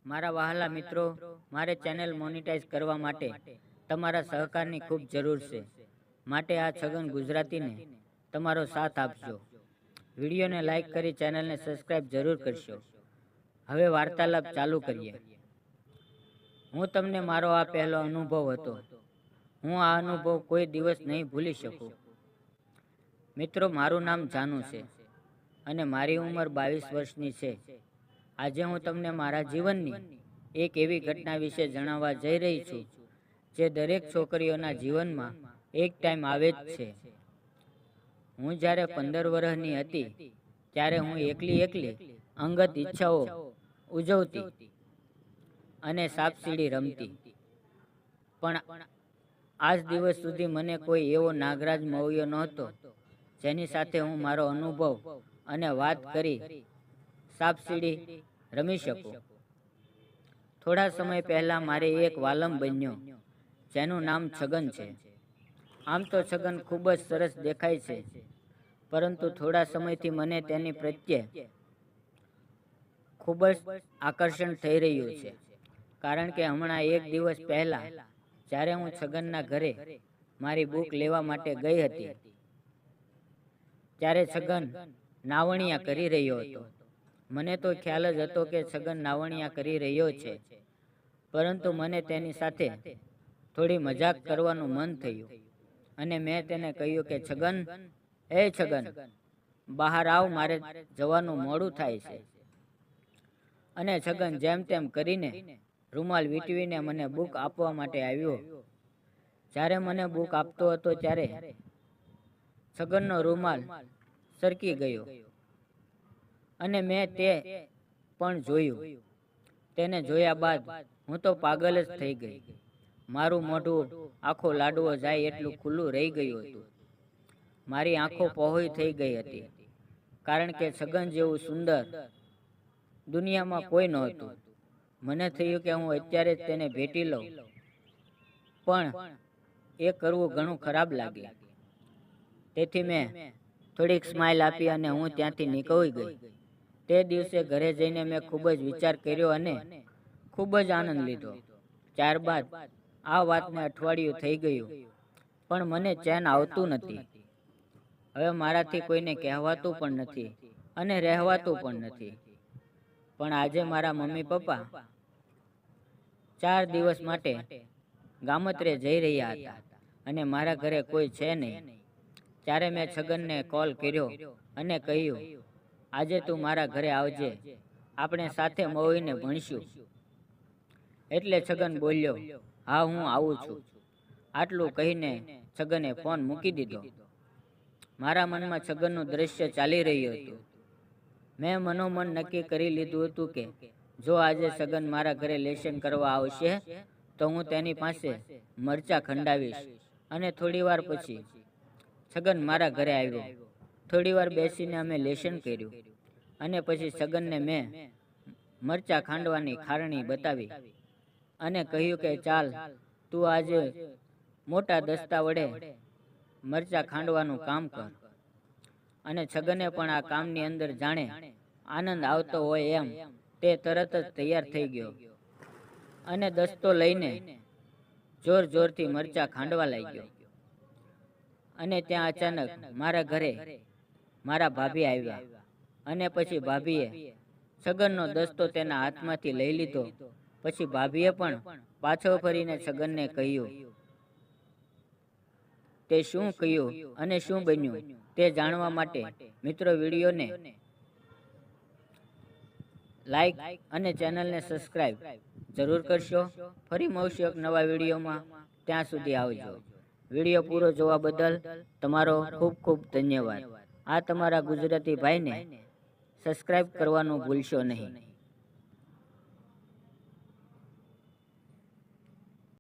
મારા વહાલા મિત્રો, મારે ચેનલ મોનિટાઈઝ કરવા માટે તમારા સહકારની ખૂબ જરૂર છે. માટે આ છગન ગુજરાતીને તમારો સાથ આપજો. વિડીયોને લાઈક કરી ચેનલને સબસ્ક્રાઈબ જરૂર કરશો. હવે વાર્તાલાપ ચાલુ કરીએ. હું તમને મારો આ પહેલો અનુભવ હતો. હું આ અનુભવ કોઈ દિવસ નહીં ભૂલી શકું. મિત્રો, મારું નામ જાનુ છે અને મારી ઉંમર 22 વર્ષની છે. આજે હું તમને મારા જીવનની એક એવી ઘટના વિશે જણાવવા જઈ રહી છું જે દરેક છોકરીઓના જીવનમાં એક ટાઈમ આવે જ છે. હું જ્યારે 15 વર્ષની હતી ત્યારે હું એકલી અંગત ઈચ્છાઓ ઉજવતી અને સાપસીડી રમતી. પણ આજ દિવસ સુધી મને કોઈ એવો નાગરાજ મળ્યો નહોતો જેની સાથે હું મારો અનુભવ અને વાત કરી સાપસીડી રમી શકું. થોડા સમય પહેલા મારે એક વાલમ બન્યો જેનું નામ છગન છે. આમ તો છગન ખૂબ જ સરસ દેખાય છે, પરંતુ થોડા સમયથી મને તેની પ્રત્યે ખૂબ જ આકર્ષણ થઈ રહ્યું છે. કારણ કે હમણાં એક દિવસ પહેલા જ્યારે હું છગનના ઘરે મારી બુક લેવા માટે ગઈ હતી ત્યારે છગન નાવણિયા કરી રહ્યો હતો. મને તો ખ્યાલ જ હતો કે છગન નાવણિયા કરી રહ્યો છે, પરંતુ મને તેની સાથે થોડી મજાક કરવાનું મન થયું અને મેં તેને કહ્યું કે છગન, એ છગન, બહાર આવ, મારે જવાનું મોડું થાય છે. અને છગન જેમ તેમ કરીને રૂમાલ વીંટવીને મને બુક આપવા માટે આવ્યો. જ્યારે મને બુક આપતો હતો ત્યારે છગનનો રૂમાલ સરકી ગયો અને મેં તે પણ જોયું. તેને જોયા બાદ હું તો પાગલ જ થઈ ગઈ. મારું મોઢું આખો લાડવો જાય એટલું ખુલ્લું રહી ગયું હતું. મારી આંખો પહોળી થઈ ગઈ હતી, કારણ કે છગન જેવું સુંદર દુનિયામાં કોઈ નહોતું. મને થયું કે હું અત્યારે જ તેને ભેટી લઉં, પણ એ કરવું ઘણું ખરાબ લાગે. તેથી મેં થોડીક સ્માઇલ આપી અને હું ત્યાંથી નીકળી ગઈ. તે દિવસે ઘરે જઈને મેં ખૂબ જ વિચાર કર્યો અને ખૂબ જ આનંદ લીધો. ત્યારબાદ આ વાતને અઠવાડિયું થઈ ગયું, પણ મને ચેન આવતું નથી. હવે મારાથી કોઈને કહેવાતું પણ નથી અને રહેવાતું પણ નથી. પણ આજે મારા મમ્મી પપ્પા 4 દિવસ માટે ગામત્રે જઈ રહ્યા હતા અને મારા ઘરે કોઈ છે નહીં. ત્યારે મેં છગનને કોલ કર્યો અને કહ્યું, આજે તું મારા ઘરે આવજે, આપણે સાથે મળીને ભણીશું. એટલે છગન બોલ્યો, હા, હું આવું છું. આટલું કહીને છગને ફોન મૂકી દીધો. મારા મનમાં છગનનું દ્રશ્ય ચાલી રહ્યું હતું. મેં મનોમન નક્કી કરી લીધું હતું કે જો આજે છગન મારા ઘરે લેસન કરવા આવશે તો હું તેની પાસે મરચાં ખંડાવીશ. અને થોડી વાર પછી છગન મારા ઘરે આવ્યો. થોડી વાર બેસીને અમે લેસન કર્યું અને પછી છગનને મેં મરચાં ખાંડવાની ખારણી બતાવી અને કહ્યું કે ચાલ, તું આજે મોટા દસ્તા વડે મરચાં ખાંડવાનું કામ કર. અને છગને પણ આ કામની અંદર જાણે આનંદ આવતો હોય એમ તે તરત જ તૈયાર થઈ ગયો અને દસ્તો લઈને જોર જોરથી મરચાં ખાંડવા લાગ્યો. અને ત્યાં અચાનક મારા ઘરે મારા ભાભી આવ્યા અને પછી ભાભીએ છગનનો દસ્તો તેના હાથમાંથી લઈ લીધો. પછી ભાભીએ પણ પાછો ફરીને છગનને કહ્યું. તે શું કહ્યું અને શું બન્યું તે જાણવા માટે મિત્રો વિડીયોને લાઈક અને ચેનલને સબસ્ક્રાઈબ જરૂર કરશો. ફરી મળશું એક નવા વિડીયોમાં. ત્યાં સુધી આવજો. વિડીયો પૂરો જોવા બદલ તમારો ખૂબ ખૂબ ધન્યવાદ. આ તમારા ગુજરાતી ભાઈને સબસ્ક્રાઈબ કરવાનું ભૂલશો નહીં.